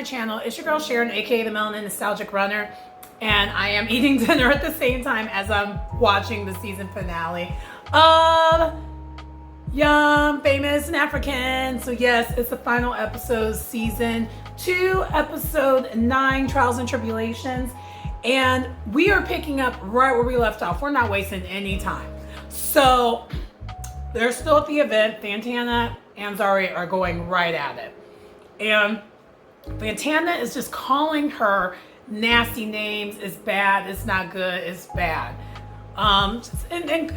my channel. It's your girl Sharon, aka the Melanin Nostalgic Runner, and I am eating dinner at the same time as I'm watching the season finale of Young, Famous, and African. So yes, it's the final episode, season 2, episode 9, Trials and Tribulations, and we are picking up right where we left off. We're not wasting any time. So they're still at the event. Fantana and Zari are going right at it. And Fantana is just calling her nasty names. It's bad, it's not good, it's bad. And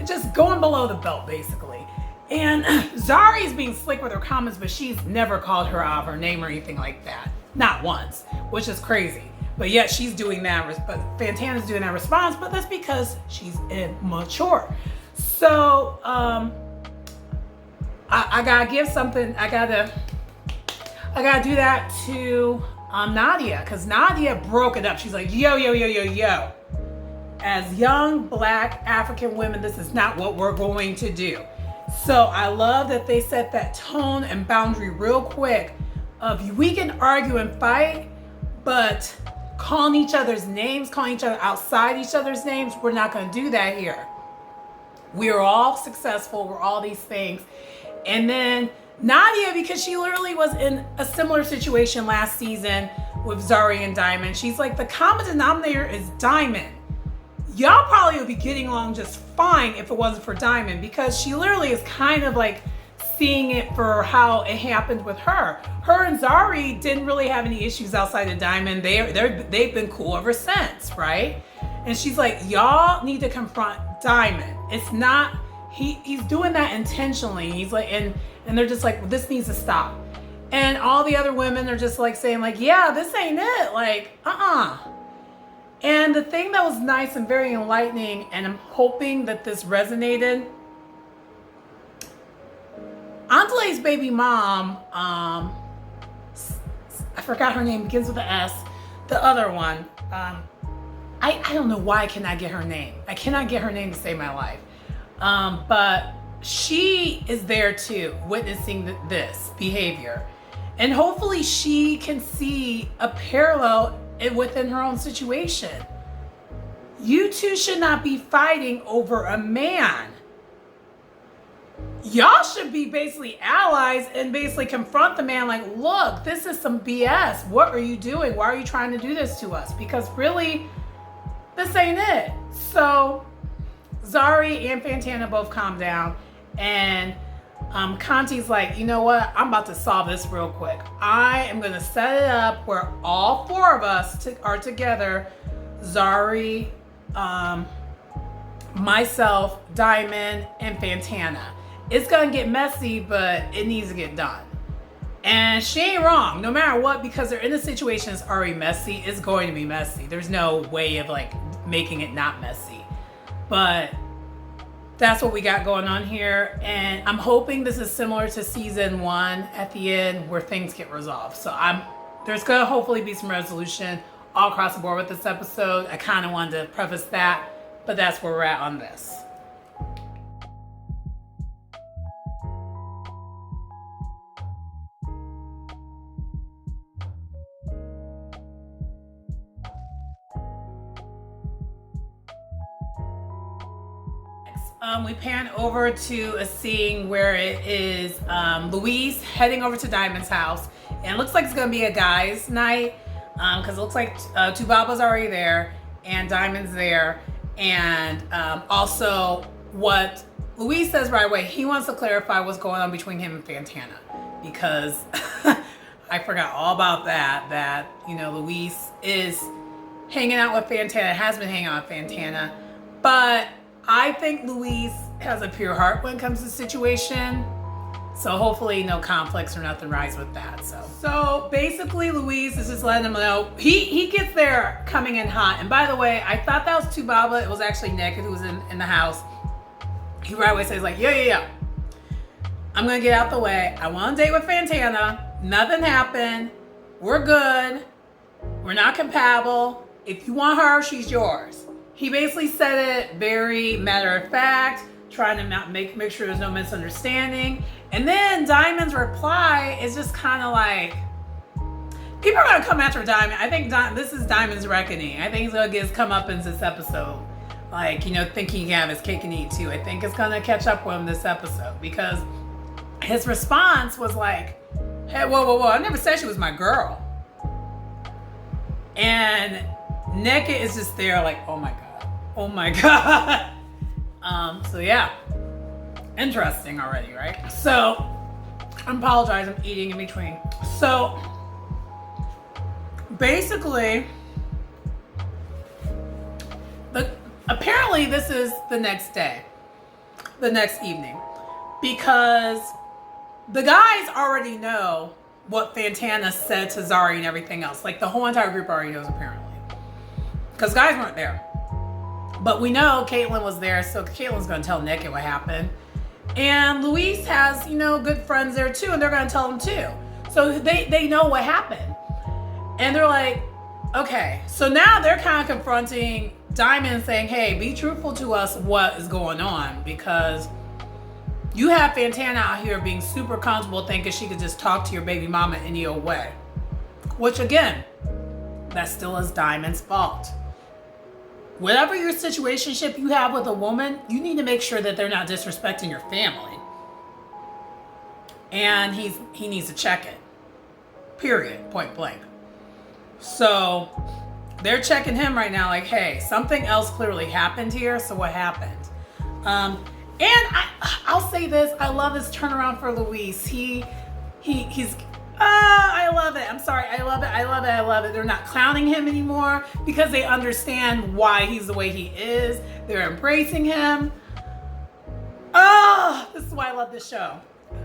just going below the belt, basically. And Zari's being slick with her comments, but she's never called her out of her name or anything like that. Not once, which is crazy. But yet she's doing that, but Fantana's doing that response, but that's because she's immature. So, I gotta give something, I gotta do that to Nadia, because Nadia broke it up. She's like, yo. As young Black African women, this is not what we're going to do. So I love that they set that tone and boundary real quick of, we can argue and fight, but calling each other's names, calling each other outside each other's names, we're not going to do that here. We are all successful. We're all these things. And then Nadia, because she literally was in a similar situation last season with Zari and Diamond, she's like, the common denominator is Diamond. Y'all probably would be getting along just fine if it wasn't for Diamond, because she literally is kind of like seeing it for how it happened with her. Her and Zari didn't really have any issues outside of Diamond. They've been cool ever since, right? And she's like, y'all need to confront Diamond. It's not, he's doing that intentionally. He's like, and they're just like, well, this needs to stop. And all the other women are just like saying like, yeah, this ain't it. Like, And the thing that was nice and very enlightening, and I'm hoping that this resonated, Andale's baby mom, I forgot her name, begins with an S, the other one, I don't know why I cannot get her name. I cannot get her name to save my life. But she is there too, witnessing this behavior. And hopefully she can see a parallel within her own situation. You two should not be fighting over a man. Y'all should be basically allies and basically confront the man like, look, this is some BS. What are you doing? Why are you trying to do this to us? Because really, this ain't it. So Zari and Fantana both calm down, and Conti's like, you know what? I'm about to solve this real quick. I am going to set it up where all 4 of us are together. Zari, myself, Diamond, and Fantana. It's going to get messy, but it needs to get done. And she ain't wrong, no matter what, because they're in a situation that's already messy. It's going to be messy. There's no way of like making it not messy. But that's what we got going on here. And I'm hoping this is similar to season 1 at the end, where things get resolved. So there's going to hopefully be some resolution all across the board with this episode. I kind of wanted to preface that, but that's where we're at on this. We pan over to a scene where it is Louise heading over to Diamond's house, and it looks like it's gonna be a guy's night, because it looks like Tubaba's already there and Diamond's there, and also what Louise says right away, he wants to clarify what's going on between him and Fantana, because I forgot all about that you know, Louise is hanging out with Fantana, has been hanging out with Fantana, but I think Louise has a pure heart when it comes to the situation. So hopefully no conflicts or nothing rise with that. So basically Louise is just letting him know. He gets there coming in hot. And by the way, I thought that was Tubaba. It was actually Nick who was in the house. He right away says like, yo. I'm gonna get out the way. I want a date with Fantana. Nothing happened. We're good. We're not compatible. If you want her, she's yours. He basically said it very matter of fact, trying to not make sure there's no misunderstanding. And then Diamond's reply is just kind of like, People are gonna come after Diamond. I think this is Diamond's reckoning. I think he's gonna get his comeuppance this episode. Like, you know, thinking he can have his cake and eat too. I think it's gonna catch up with him this episode because his response was like, hey, whoa, I never said she was my girl. And Naked is just there like, oh my God. So yeah, interesting already, right? So, I apologize, I'm eating in between. So, basically, apparently this is the next day, the next evening, because the guys already know what Fantana said to Zari and everything else. Like, the whole entire group already knows, apparently. Because guys weren't there. But we know Caitlyn was there, so Caitlyn's going to tell Naked what happened. And Luis has, you know, good friends there too, and they're going to tell him too. So they know what happened. And they're like, okay. So now they're kind of confronting Diamond, saying, hey, be truthful to us what is going on, because you have Fantana out here being super comfortable thinking she could just talk to your baby mama any old way. Which, again, that still is Diamond's fault. Whatever your situationship you have with a woman, you need to make sure that they're not disrespecting your family. And he needs to check it. Period. Point blank. So they're checking him right now like, hey, something else clearly happened here. So what happened? And I'll say this. I love this turnaround for Luis. I love it. I'm sorry. I love it. They're not clowning him anymore because they understand why he's the way he is. They're embracing him. Oh, this is why I love this show.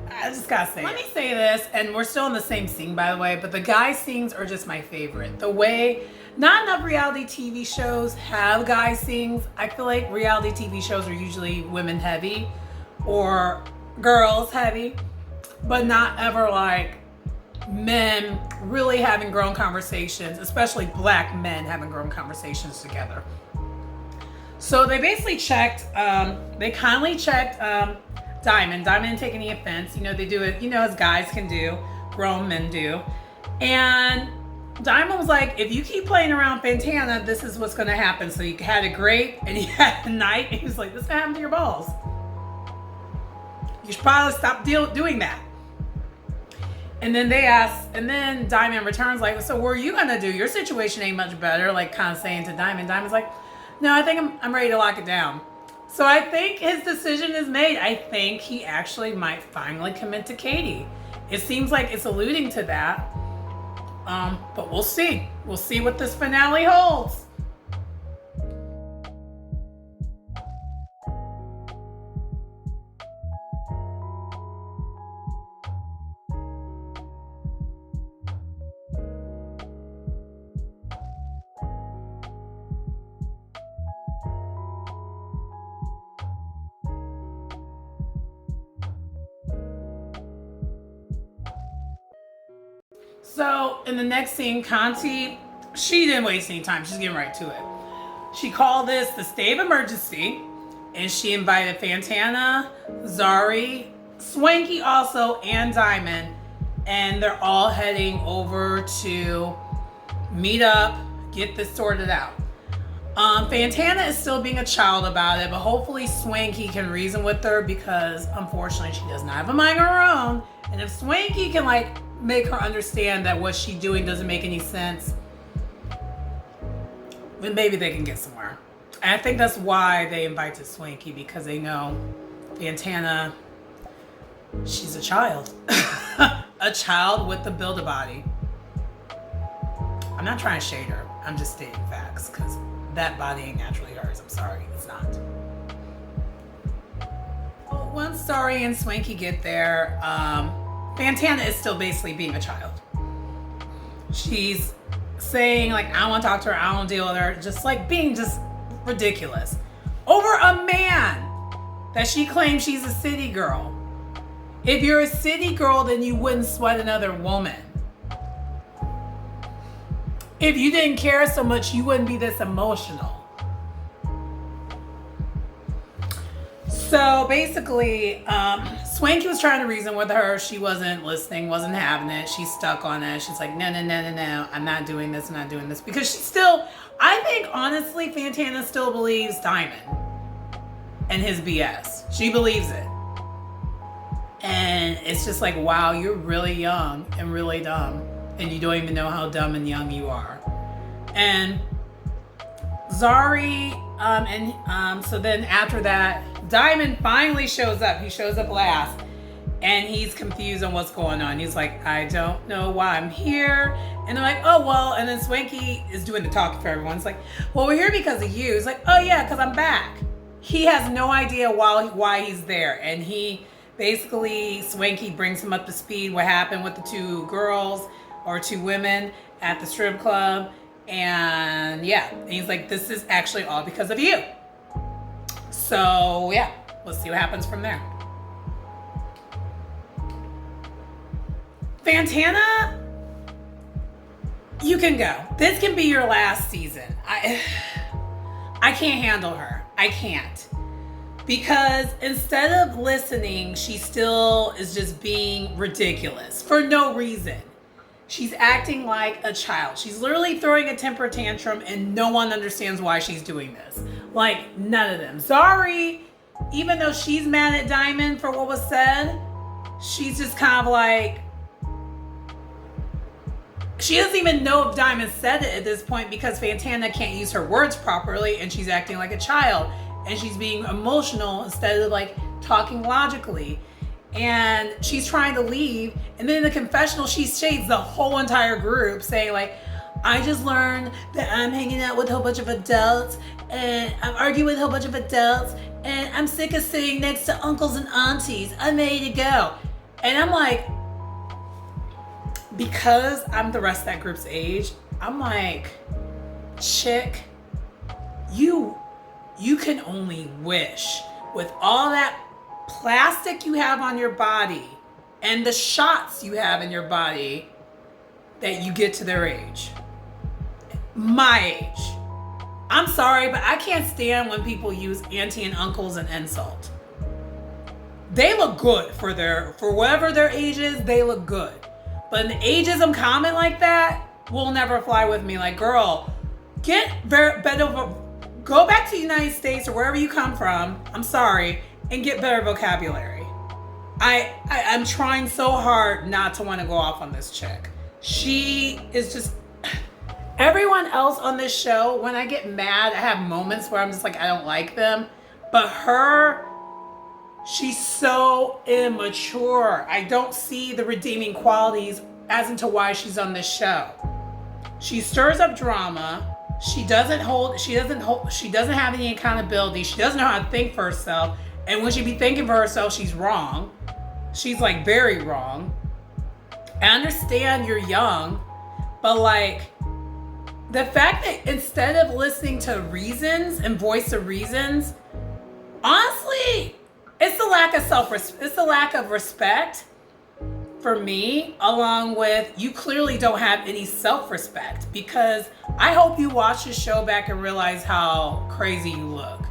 I just gotta say. Let me say this, and we're still in the same scene, by the way, but the guy scenes are just my favorite. The way not enough reality TV shows have guy scenes. I feel like reality TV shows are usually women heavy or girls heavy, but not ever like men really having grown conversations, especially black men having grown conversations together. So they basically checked, they kindly checked Diamond. Diamond didn't take any offense. You know, they do it, you know, as guys can do, grown men do. And Diamond was like, if you keep playing around Fantana, this is what's going to happen. So he had a grape and he had a night, and he was like, this is going to happen to your balls. You should probably stop doing that. And then they asked, and then Diamond returns like, so what are you going to do? Your situation ain't much better. Like, kind of saying to Diamond. Diamond's like, no, I think I'm ready to lock it down. So I think his decision is made. I think he actually might finally commit to Katie. It seems like it's alluding to that. But we'll see. We'll see what this finale holds. So in the next scene, Conti, she didn't waste any time. She's getting right to it. She called this the state of emergency, and she invited Fantana, Zari, Swanky also, and Diamond, and they're all heading over to meet up, get this sorted out. Fantana is still being a child about it, but hopefully Swanky can reason with her, because unfortunately she does not have a mind of her own. And if Swanky can like make her understand that what she's doing doesn't make any sense, then maybe they can get somewhere. And I think that's why they invited Swanky, because they know Fantana, she's a child. A child with the build-a-body. I'm not trying to shade her. I'm just stating facts, because that body ain't naturally hers. I'm sorry, it's not. Well, once Zari and Swanky get there, Fantana is still basically being a child. She's saying, like, I don't want to talk to her, I don't want to deal with her, just like being just ridiculous. Over a man that she claims she's a city girl. If you're a city girl, then you wouldn't sweat another woman. If you didn't care so much, you wouldn't be this emotional. So basically, Swanky was trying to reason with her. She wasn't listening, wasn't having it. She's stuck on it. She's like, no, no, no, no, no. I'm not doing this. I'm not doing this. Because she still, I think, honestly, Fantana still believes Diamond and his BS. She believes it. And it's just like, wow, you're really young and really dumb. And you don't even know how dumb and young you are. And Zari, so then after that, Diamond finally shows up. He shows up last. And he's confused on what's going on. He's like, I don't know why I'm here. And they're like, oh, well. And then Swanky is doing the talking for everyone. It's like, well, we're here because of you. He's like, oh, yeah, because I'm back. He has no idea why he's there. And he basically, Swanky brings him up to speed what happened with the two girls or two women at the strip club. And yeah, and he's like, this is actually all because of you. So yeah, we'll see what happens from there. Fantana, you can go. This can be your last season. I can't handle her. I can't. Because instead of listening, she still is just being ridiculous for no reason. She's acting like a child. She's literally throwing a temper tantrum and no one understands why she's doing this. Like, none of them. Zari, even though she's mad at Diamond for what was said, she's just kind of like, she doesn't even know if Diamond said it at this point because Fantana can't use her words properly and she's acting like a child and she's being emotional instead of like talking logically. And she's trying to leave, and then in the confessional she shades the whole entire group saying like, I just learned that I'm hanging out with a whole bunch of adults and I'm arguing with a whole bunch of adults and I'm sick of sitting next to uncles and aunties. I'm ready to go. And I'm like, because I'm the rest of that group's age, I'm like, chick, you can only wish with all that plastic you have on your body and the shots you have in your body that you get to their age. My age. I'm sorry, but I can't stand when people use auntie and uncles and insult. They look good for whatever their age is, they look good. But an ageism comment like that will never fly with me. Like, girl, go back to the United States or wherever you come from. I'm sorry. And get better vocabulary. I'm trying so hard not to want to go off on this chick. She is just, everyone else on this show, when I get mad, I have moments where I'm just like, I don't like them. But her, she's so immature. I don't see the redeeming qualities as into why she's on this show. She stirs up drama. She doesn't have any accountability. She doesn't know how to think for herself. And when she be thinking for herself, she's wrong. She's like very wrong. I understand you're young, but like the fact that instead of listening to reasons and voice of reasons, honestly, it's the lack of respect for me, along with you clearly don't have any self-respect, because I hope you watch the show back and realize how crazy you look.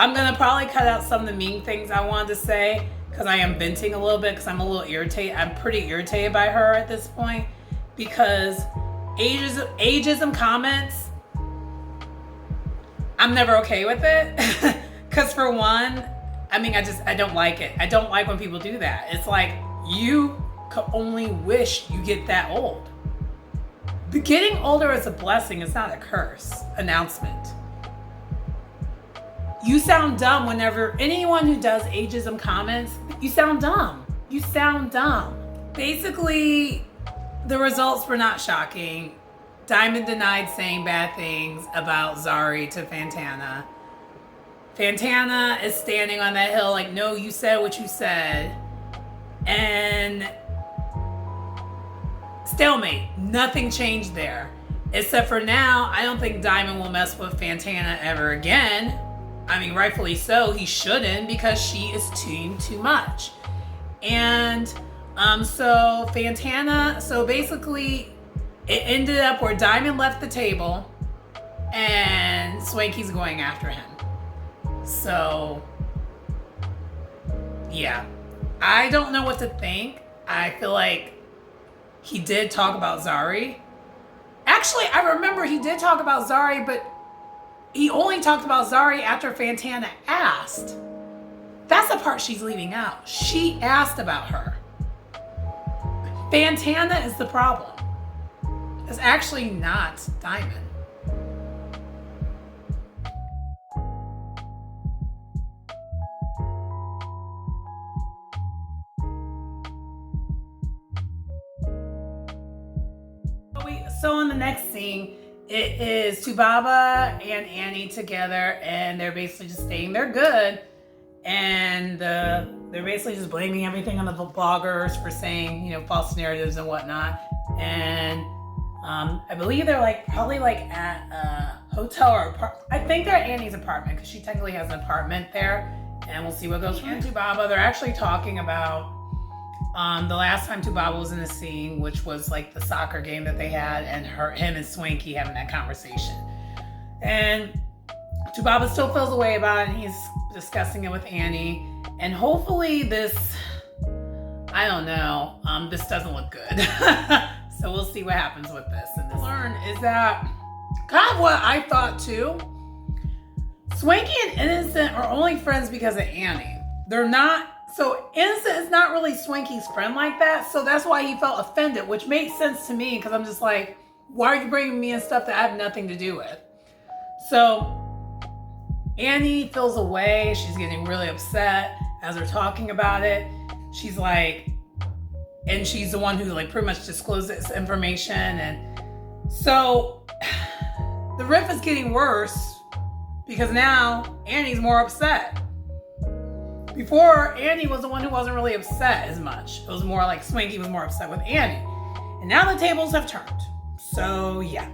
I'm going to probably cut out some of the mean things I wanted to say because I am venting a little bit because I'm a little irritated. I'm pretty irritated by her at this point because ageism comments, I'm never okay with it. Because for one, I don't like it. I don't like when people do that. It's like you could only wish you get that old. But getting older is a blessing. It's not a curse. Announcement. You sound dumb whenever anyone who does ageism comments, you sound dumb. You sound dumb. Basically, the results were not shocking. Diamond denied saying bad things about Zari to Fantana. Fantana is standing on that hill like, no, you said what you said. And stalemate. Nothing changed there. Except for now, I don't think Diamond will mess with Fantana ever again. I mean, rightfully so, he shouldn't because she is too much. And so basically it ended up where Diamond left the table and Swanky's going after him. So yeah, I don't know what to think. I feel like he did talk about Zari. Actually, I remember he did talk about Zari, but he only talked about Zari after Fantana asked. That's the part she's leaving out. She asked about her. Fantana is the problem. It's actually not Diamond. So in the next scene, it is Tubaba and Annie together, and they're basically just saying they're good, and they're basically just blaming everything on the bloggers for saying, you know, false narratives and whatnot. And I believe they're probably at a hotel or I think they're at Annie's apartment because she technically has an apartment there, and we'll see what goes from Tubaba. They're actually talking about the last time Tubaba was in the scene, which was like the soccer game that they had, and him and Swanky having that conversation. And Tubaba still feels a way about it, and he's discussing it with Annie. And hopefully this, I don't know, this doesn't look good. So we'll see what happens with this. And this learn is that kind of what I thought too. Swanky and Innocent are only friends because of Annie. They're not. So Innocent is not really Swanky's friend like that. So that's why he felt offended, which made sense to me because I'm just like, why are you bringing me in stuff that I have nothing to do with? So Annie feels away. She's getting really upset as they're talking about it. She's like, and she's the one who pretty much disclosed this information. And so the rift is getting worse because now Annie's more upset. Before, Annie was the one who wasn't really upset as much. It was more like Swanky was more upset with Annie. And now the tables have turned. So, yeah.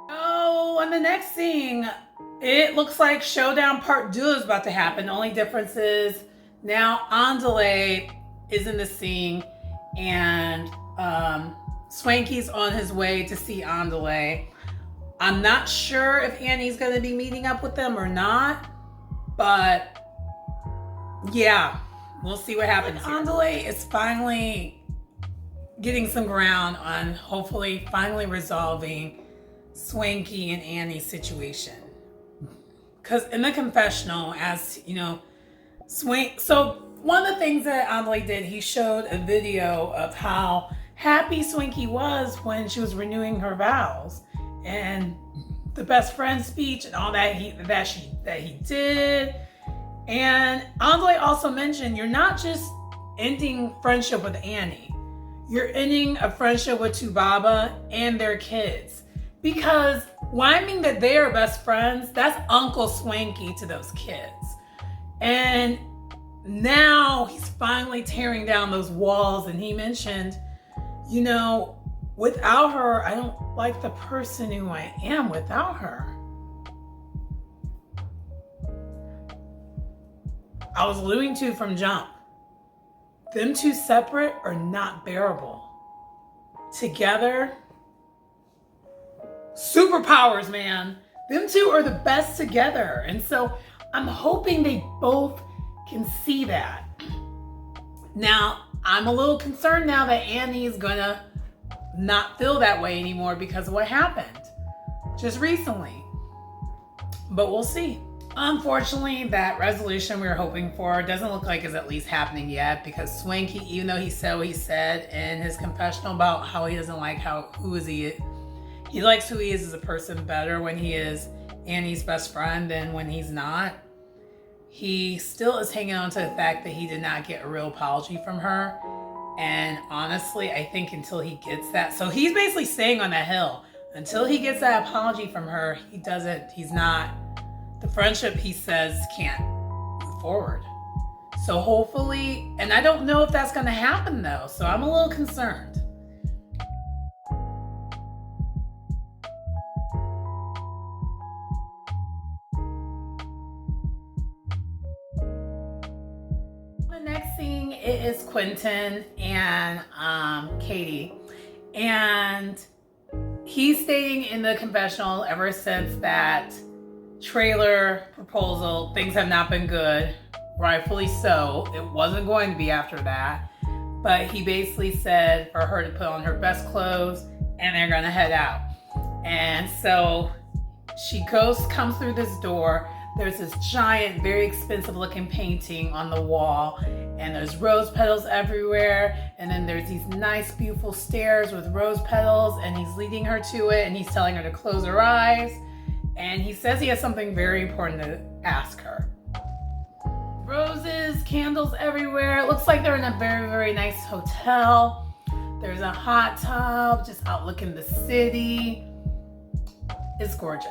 Oh, and the next scene, it looks like Showdown Part 2 is about to happen. The only difference is now Andale is in the scene, and Swanky's on his way to see Andale. I'm not sure if Annie's going to be meeting up with them or not, but yeah, we'll see what happens. Andale is finally getting some ground on hopefully finally resolving Swanky and Annie's situation. Because in the confessional, as you know, so one of the things that Andale did, he showed a video of how happy Swanky was when she was renewing her vows, and the best friend speech and all that he did. And Andale also mentioned, you're not just ending friendship with Annie, you're ending a friendship with Tubaba and their kids. Because when I mean that they are best friends, that's Uncle Swanky to those kids. And now he's finally tearing down those walls, and he mentioned, you know, without her, I don't like the person who I am without her. I was alluding to from jump. Them two separate are not bearable. Together, superpowers, man. Them two are the best together. And so I'm hoping they both can see that. Now, I'm a little concerned now that Annie's gonna not feel that way anymore because of what happened just recently. But we'll see. Unfortunately, that resolution we were hoping for doesn't look like it's at least happening yet, because Swanky, even though he said what he said in his confessional about how he doesn't like he likes who he is as a person better when he is Annie's best friend than when he's not. He still is hanging on to the fact that he did not get a real apology from her. And honestly, I think until he gets that, so he's basically staying on that hill. Until he gets that apology from her, the friendship, he says, can't move forward. So hopefully, and I don't know if that's gonna happen though, so I'm a little concerned. The next scene is Quentin and Katie. And he's stating in the confessional ever since that trailer proposal, things have not been good, rightfully so. It wasn't going to be after that. But he basically said for her to put on her best clothes and they're gonna head out. And so she comes through this door. There's this giant, very expensive looking painting on the wall, and there's rose petals everywhere. And then there's these nice, beautiful stairs with rose petals, and he's leading her to it, and he's telling her to close her eyes. And he says he has something very important to ask her. Roses, candles everywhere. It looks like they're in a very, very nice hotel. There's a hot tub just outlooking the city. It's gorgeous.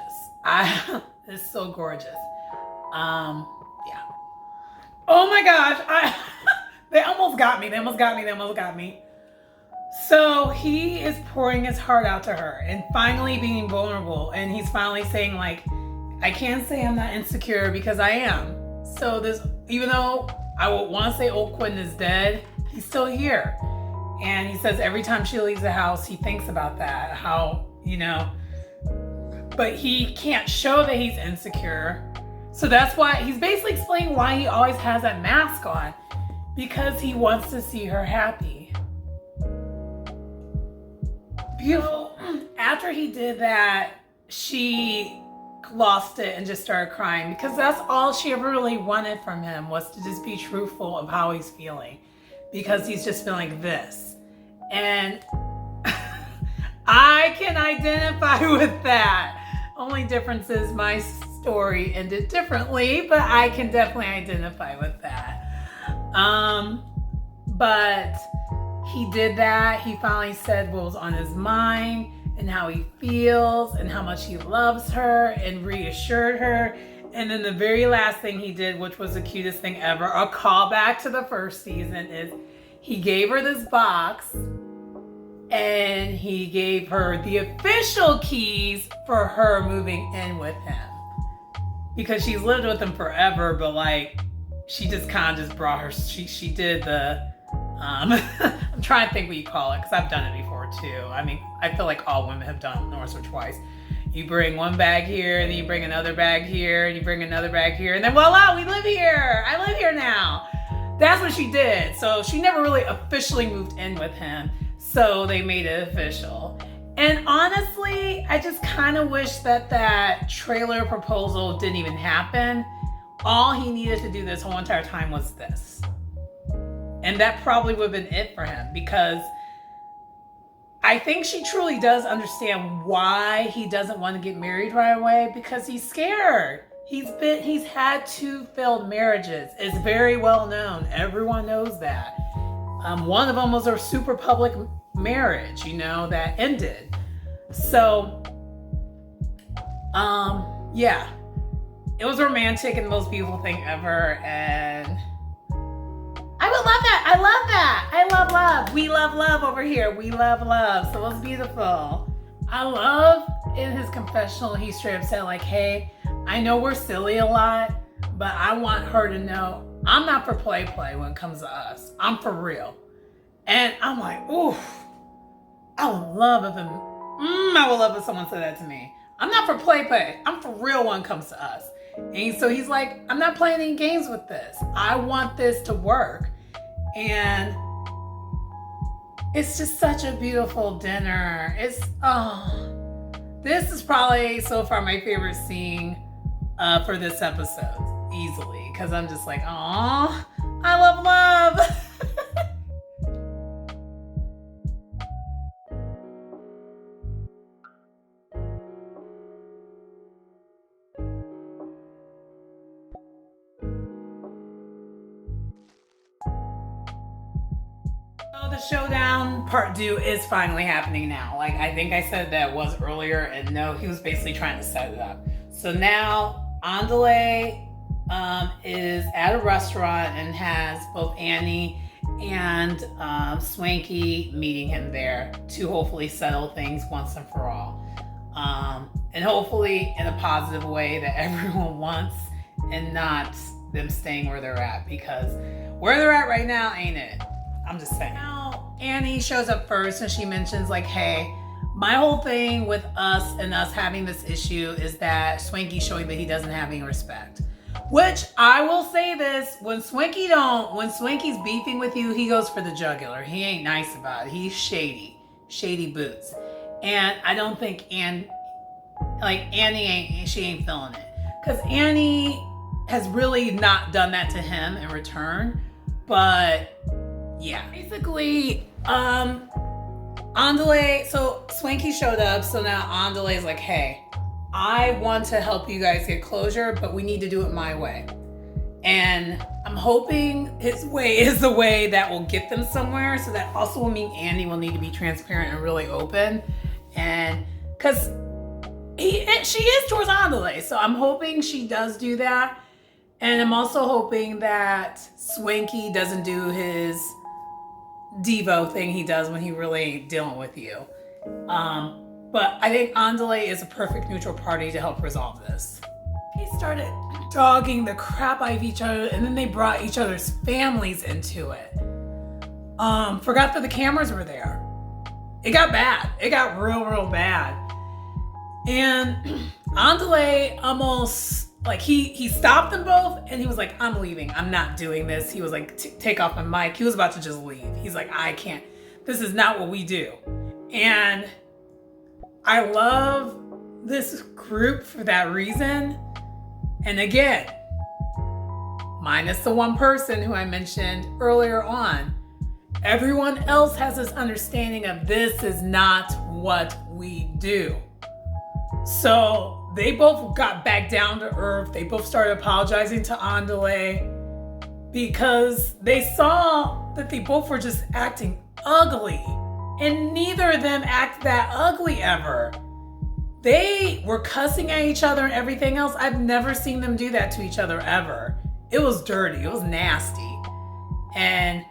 It's so gorgeous. Yeah. Oh my gosh. They almost got me. So he is pouring his heart out to her and finally being vulnerable. And he's finally saying, like, I can't say I'm not insecure because I am. So even though I would want to say old Quentin is dead, he's still here. And he says every time she leaves the house, he thinks about that, how, but he can't show that he's insecure. So that's why he's basically explaining why he always has that mask on, because he wants to see her happy. Beautiful. After he did that, she lost it and just started crying, because that's all she ever really wanted from him, was to just be truthful of how he's feeling, because he's just feeling this. And I can identify with that. Only difference is my story ended differently, but I can definitely identify with that. But he did that. He finally said what was on his mind and how he feels and how much he loves her and reassured her. And then the very last thing he did, which was the cutest thing ever, a callback to the first season, is he gave her this box and he gave her the official keys for her moving in with him. Because she's lived with him forever, but like, she just kind of just brought her, she did the, I'm trying to think what you call it, because I've done it before too. I mean, I feel like all women have done it once or twice. You bring one bag here, and then you bring another bag here, and you bring another bag here, and then voila, we live here. I live here now. That's what she did. So she never really officially moved in with him. So they made it official. And honestly, I just kind of wish that trailer proposal didn't even happen. All he needed to do this whole entire time was this. And that probably would have been it for him, because I think she truly does understand why he doesn't want to get married right away, because he's scared. He's had 2 failed marriages. It's very well known. Everyone knows that. One of them was a super public marriage, that ended. So, yeah, it was romantic and the most beautiful thing ever. And I would love that. I love that. I love love. We love love over here. We love love. So it was beautiful. I love in his confessional, he straight up said, like, hey, I know we're silly a lot, but I want her to know I'm not for play when it comes to us. I'm for real. And I'm like, oof, I would love if someone said that to me. I'm not for play. I'm for real when it comes to us. And so he's like, I'm not playing any games with this. I want this to work. And it's just such a beautiful dinner. This is probably so far my favorite scene for this episode, easily. Because I'm just like, aw, I love love. The showdown part 2 is finally happening now. Like, I think I said that was earlier, and no, he was basically trying to set it up. So now Andale is at a restaurant and has both Annie and Swanky meeting him there to hopefully settle things once and for all. And hopefully in a positive way that everyone wants, and not them staying where they're at, because where they're at right now ain't it. I'm just saying. Now, Annie shows up first and she mentions like, hey, my whole thing with us having this issue is that Swanky's showing that he doesn't have any respect. Which I will say this, when Swanky's beefing with you, he goes for the jugular. He ain't nice about it. He's shady boots. And I don't think Annie ain't feeling it. Because Annie has really not done that to him in return. But yeah, basically, Andale, so Swanky showed up, so now Andale's like, hey, I want to help you guys get closure, but we need to do it my way. And I'm hoping his way is the way that will get them somewhere, so that also will mean Annie will need to be transparent and really open. And because she is towards Andale, so I'm hoping she does do that. And I'm also hoping that Swanky doesn't do his Devo thing he does when he really ain't dealing with you. But I think Andale is a perfect neutral party to help resolve this. They started dogging the crap out of each other, and then they brought each other's families into it. Forgot that the cameras were there. It got bad. It got real bad. And Andale almost, like, he stopped them both, and he was like, I'm leaving. I'm not doing this. He was like, take off my mic. He was about to just leave. He's like, I can't. This is not what we do. And I love this group for that reason. And again, minus the one person who I mentioned earlier on, everyone else has this understanding of this is not what we do. So they both got back down to earth. They both started apologizing to Andale because they saw that they both were just acting ugly. And neither of them act that ugly ever. They were cussing at each other and everything else. I've never seen them do that to each other ever. It was dirty. It was nasty. And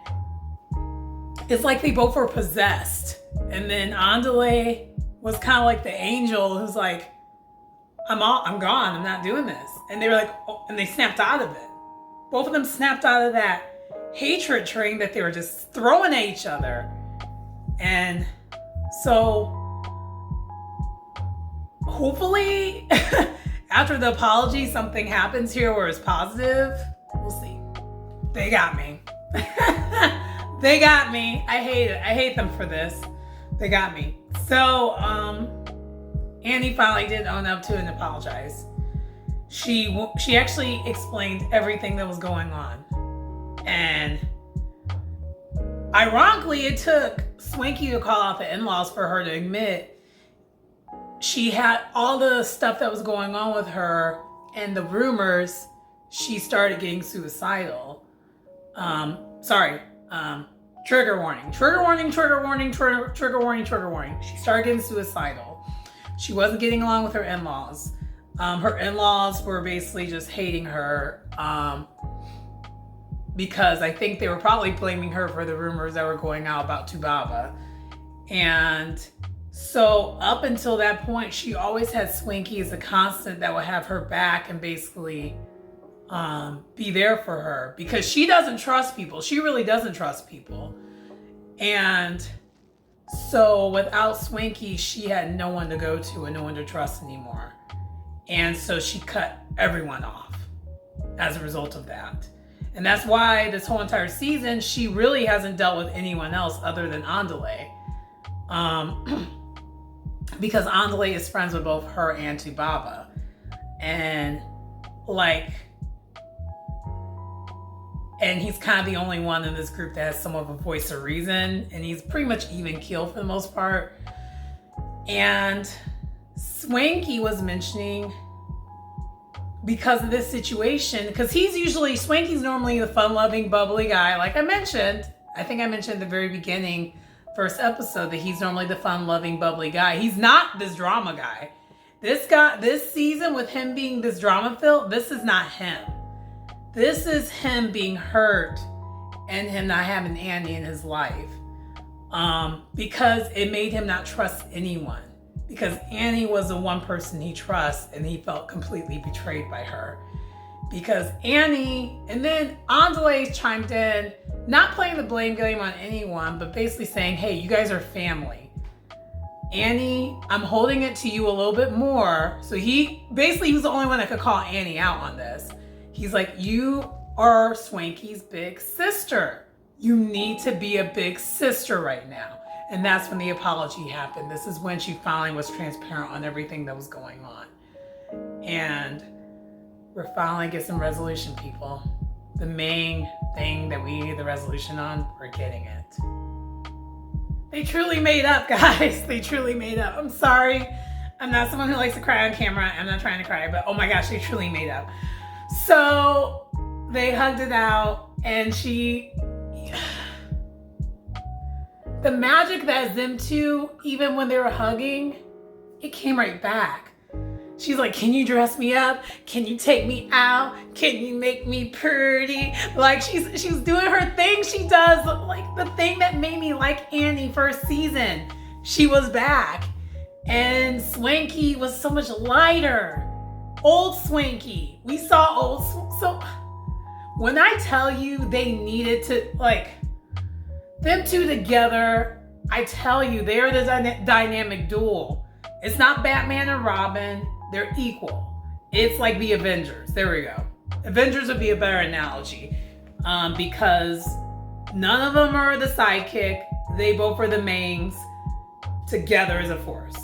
it's like they both were possessed. And then Andale was kind of like the angel who's like, I'm gone. I'm not doing this. And they were like, oh, and they snapped out of it. Both of them snapped out of that hatred train that they were just throwing at each other. And so hopefully after the apology, something happens here where it's positive. We'll see. They got me. They got me. I hate it. I hate them for this. They got me. So, Annie finally did own up to it and apologize. She actually explained everything that was going on. And ironically, it took Swanky to call out the in-laws for her to admit she had all the stuff that was going on with her and the rumors. She started getting suicidal. Trigger warning. She started getting suicidal. She wasn't getting along with her in-laws. Her in-laws were basically just hating her because I think they were probably blaming her for the rumors that were going out about Tubaba. And so up until that point, she always had Swanky as a constant that would have her back and basically be there for her because she doesn't trust people. She really doesn't trust people. And so without Swanky, she had no one to go to and no one to trust anymore. And so she cut everyone off as a result of that. And that's why this whole entire season, she really hasn't dealt with anyone else other than Andale. Because Andale is friends with both her and Tubaba. And he's kind of the only one in this group that has some of a voice of reason. And he's pretty much even keeled for the most part. And Swanky was mentioning, because of this situation, because Swanky's normally the fun-loving, bubbly guy. Like I mentioned, I think I mentioned at the very beginning, first episode, that he's normally the fun-loving, bubbly guy. He's not this drama guy. This season, with him being this drama-filled, this is not him. This is him being hurt and him not having Annie in his life. Because it made him not trust anyone. Because Annie was the one person he trusts and he felt completely betrayed by her. because Annie, and then Andale chimed in, not playing the blame game on anyone, but basically saying, hey, you guys are family. Annie, I'm holding it to you a little bit more. So he was the only one that could call Annie out on this. He's like, you are Swanky's big sister. You need to be a big sister right now. And that's when the apology happened. This is when she finally was transparent on everything that was going on. And we're finally getting some resolution, people. The main thing that we needed the resolution on, we're getting it. They truly made up, guys. They truly made up. I'm sorry. I'm not someone who likes to cry on camera. I'm not trying to cry, but oh my gosh, they truly made up. So they hugged it out, and the magic that is them two, even when they were hugging, it came right back. She's like, can you dress me up? Can you take me out? Can you make me pretty? Like she's doing her thing she does, like the thing that made me like Annie first season. She was back. And Swanky was so much lighter. Old Swanky. We saw old, so when I tell you they needed to, like, them two together, I tell you, they're the dynamic duo. It's not Batman and Robin. They're equal. It's like the Avengers. There we go. Avengers would be a better analogy because none of them are the sidekick. They both are the mains together as a force.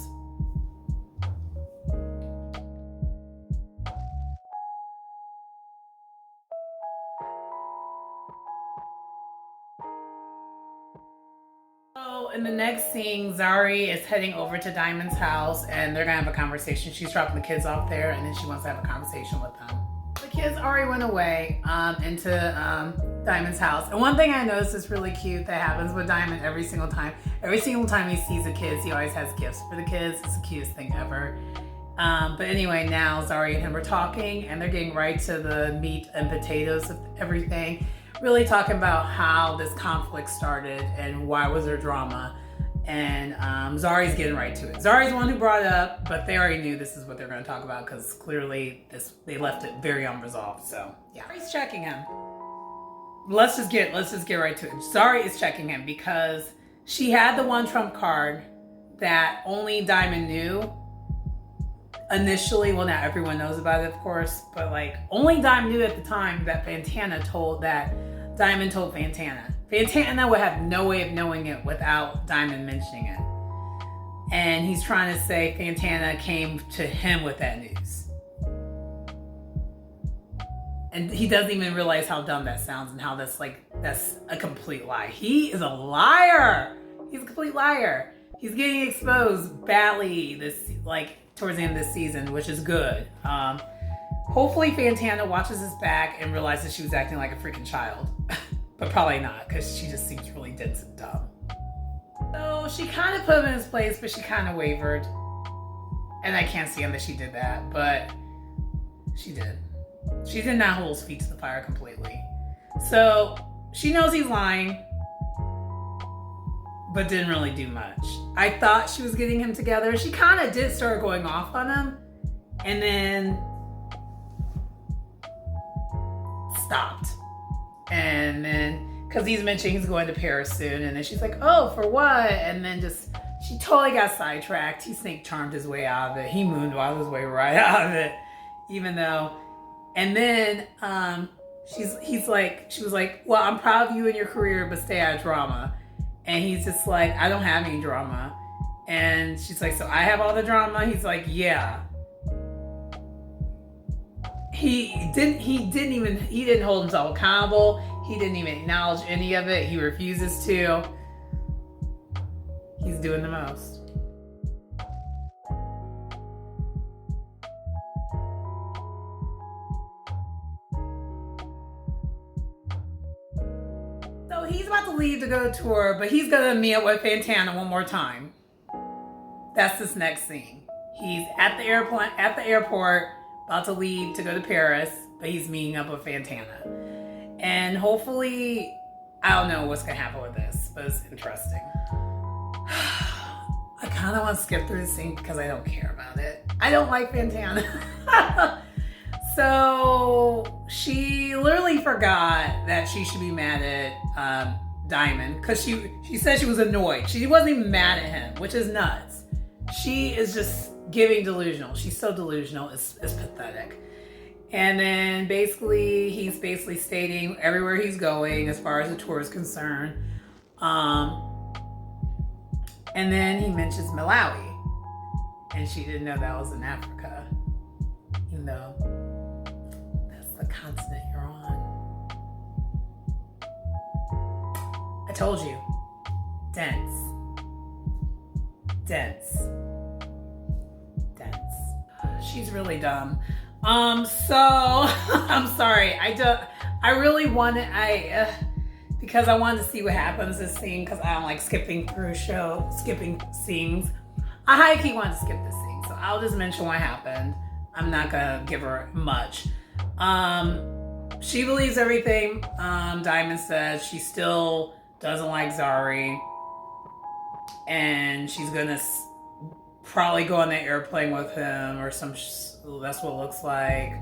So in the next scene, Zari is heading over to Diamond's house and they're gonna have a conversation. She's dropping the kids off there and then she wants to have a conversation with them. The kids already went away into Diamond's house. And one thing I noticed is really cute that happens with Diamond every single time. Every single time he sees the kids, he always has gifts for the kids. It's the cutest thing ever. But anyway, now Zari and him are talking and they're getting right to the meat and potatoes of everything. Really talking about how this conflict started and why was there drama. And Zari's getting right to it. Zari's the one who brought it up, but they already knew this is what they're going to talk about because clearly they left it very unresolved. So yeah, Zari's checking him. Let's just get right to it. Zari is checking him because she had the one trump card that only Diamond knew initially. Well, not everyone knows about it, of course, but like only Diamond knew at the time that Diamond told Fantana. Fantana would have no way of knowing it without Diamond mentioning it. And he's trying to say Fantana came to him with that news. And he doesn't even realize how dumb that sounds and how that's a complete lie. He is a liar. He's a complete liar. He's getting exposed badly towards the end of this season, which is good. Hopefully Fantana watches his back and realizes she was acting like a freaking child. But probably not, because she just seems really dense and dumb. So she kind of put him in his place, but she kind of wavered. And I can't stand that she did that, but she did. She did not hold his feet to the fire completely. So she knows he's lying, but didn't really do much. I thought she was getting him together. She kind of did start going off on him, and then stopped. And then, because he's mentioning he's going to Paris soon, and then she's like, oh, for what? And then she totally got sidetracked. He snake charmed his way out of it. He moonwalked his way right out of it, even though. And then she was like, well, I'm proud of you and your career, but stay out of drama. And he's just like, I don't have any drama. And she's like, so I have all the drama? He's like, yeah. He didn't hold himself accountable. He didn't even acknowledge any of it. He refuses to. He's doing the most. So he's about to leave to go to tour, but he's gonna meet up with Fantana one more time. That's this next scene. He's at the airport, about to leave to go to Paris, but he's meeting up with Fantana. And hopefully, I don't know what's gonna happen with this, but it's interesting. I kind of want to skip through the scene because I don't care about it. I don't like Fantana. So she literally forgot that she should be mad at Diamond because she said she was annoyed. She wasn't even mad at him, which is nuts. She is just giving delusional. She's so delusional. It's pathetic. And then he's basically stating everywhere he's going as far as the tour is concerned. And then he mentions Malawi. And she didn't know that was in Africa. Even though that's the continent you're on. I told you. Dense. She's really dumb. So I'm sorry. Because I wanted to see what happens this scene because I don't like skipping scenes. I high-key wanted to skip this scene, so I'll just mention what happened. I'm not gonna give her much. She believes everything Diamond says. She still doesn't like Zari, and she's gonna probably go on the airplane with him or some. That's what it looks like.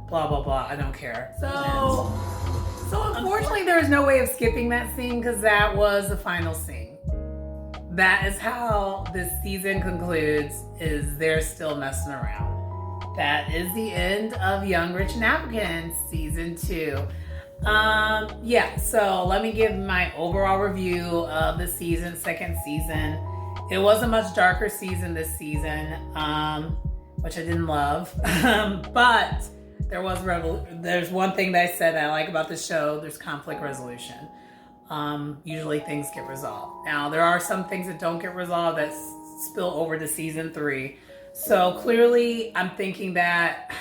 Blah blah blah. I don't care. So unfortunately, there is no way of skipping that scene because that was the final scene. That is how this season concludes. Is they're still messing around. That is the end of Young, Rich, and African season 2. Yeah. So let me give my overall review of the second season. It was a much darker season this season, which I didn't love, but there's one thing that I said I like about the show. There's conflict resolution. Usually things get resolved. Now, there are some things that don't get resolved that spill over to season 3. So clearly I'm thinking that,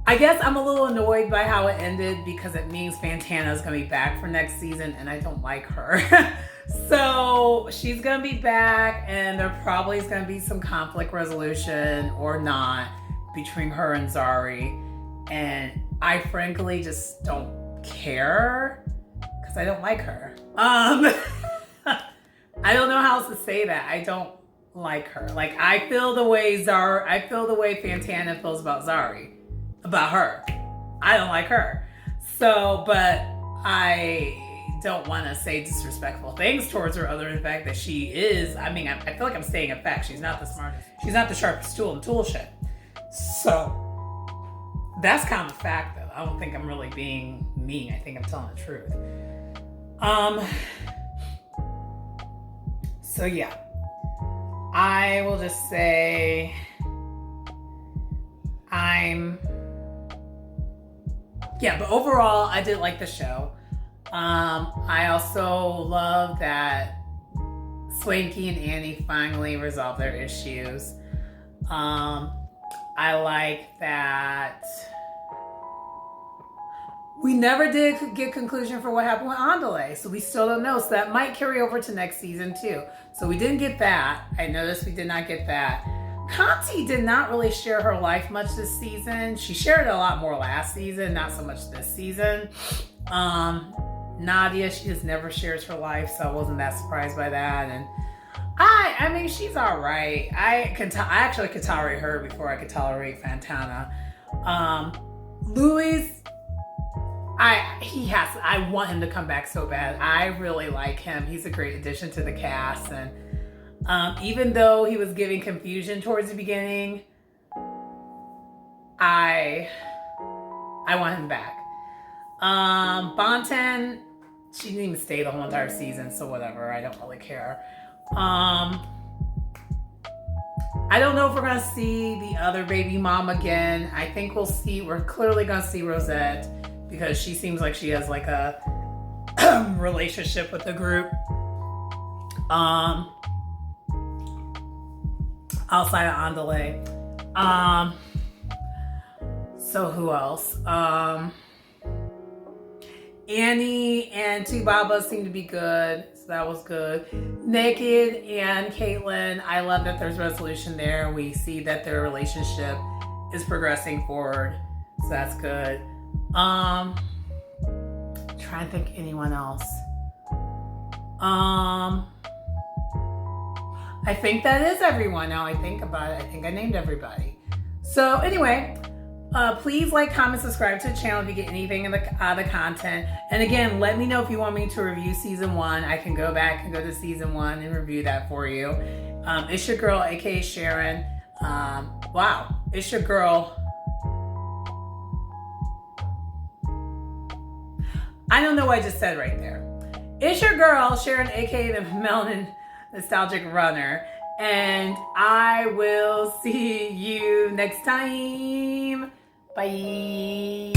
I guess I'm a little annoyed by how it ended because it means Fantana is going to be back for next season and I don't like her. So she's going to be back and there probably is going to be some conflict resolution or not between her and Zari. And I frankly just don't care because I don't like her. I don't know how else to say that. I don't like her. Like I feel the way Fantana feels about Zari, about her. I don't like her. So, but I don't want to say disrespectful things towards her other than the fact that she is, I feel like I'm stating a fact. She's not the smartest. She's not the sharpest tool in the tool shed. So that's kind of a fact though. I don't think I'm really being mean. I think I'm telling the truth. So yeah, I will just say but overall I did like the show. I also love that Swanky and Annie finally resolved their issues. I like that we never did get conclusion for what happened with Andale, so we still don't know. So that might carry over to next season too. So we didn't get that. I noticed we did not get that. Conti did not really share her life much this season. She shared a lot more last season, not so much this season. Nadia, she just never shares her life, so I wasn't that surprised by that. And I mean, she's all right. I actually could tolerate her before I could tolerate Fantana. Louis, I want him to come back so bad. I really like him. He's a great addition to the cast. And even though he was giving confusion towards the beginning, I want him back. Bonten, she didn't even stay the whole entire season, so whatever. I don't really care. I don't know if we're gonna see the other baby mom again. I think we're clearly gonna see Rosette because she seems like she has like a relationship with the group. Outside of Andale. So who else? Annie and Tubaba seem to be good, so that was good. Naked and Caitlyn, I love that there's resolution there. We see that their relationship is progressing forward, so that's good. Trying to think anyone else. I think that is everyone now I think about it. I think I named everybody. So anyway, Please like, comment, subscribe to the channel if you get anything in the content. And again, let me know if you want me to review season 1. I can go back and go to season 1 and review that for you. It's your girl, aka Sharon. Wow, it's your girl. I don't know what I just said right there. It's your girl, Sharon, aka the Melanin Nostalgic Runner. And I will see you next time. Bye.